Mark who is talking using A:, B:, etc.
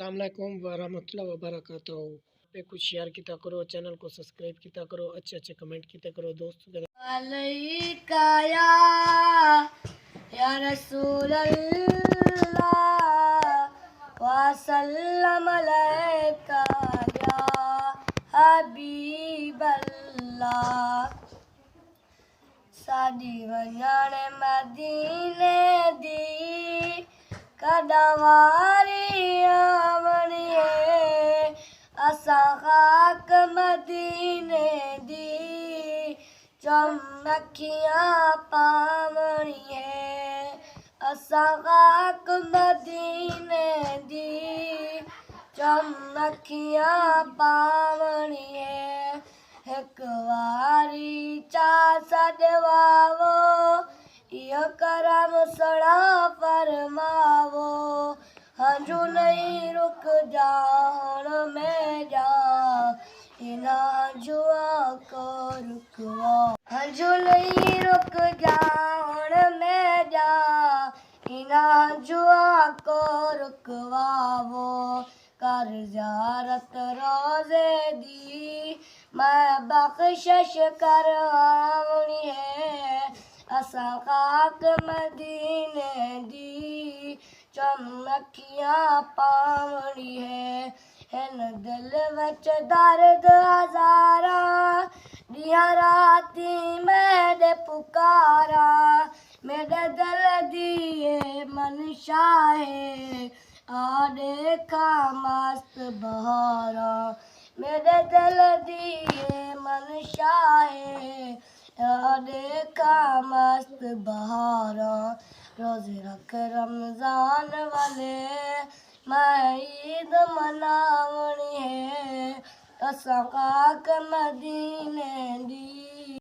A: अस्सलाम वालेकुम वरहमतुल्लाहि वबरकातुहू। पे कुछ शेयर किया करो, चैनल को सब्सक्राइब किया करो, अच्छे अच्छे कमेंट किया करो दोस्तों के। अलैका या रसूल अल्लाह व सल्लम अलैका या हबीब अल्लाह। साडी वंजण मदीने दी कदवारी आवणी है, असां खाक मदीने दी चमकियां पावणी है। असां खाक मदीने दी चमकियां पावणी है। एक वारी चा सॾवावो, इहो करम सड़ा फरमावो। हंजू नहीं रुक जा हुण मैं जा, इना हंजुआ को रुकवा। हंजू नहीं रुक जा हुण मैं जा, इना हंजुआ को रुकवावो। कर ज़ियारत रोज़े दी मैं बख्शिश करवावणी है। असां खाक मदीने दी चमकियां पावणी है। हिन दिल विच दर्द हज़ारा, ॾींहं राती मेरे पुकारा। मेरे दिल दी मनशा है, आ देखा मस्त बहारा। मेरे दिल दी मनशा है, आ देखा मस्त बहारा। रोज़े रख रमज़ान वाले मैं ईद मनावणी है। असां खाक मदीने दी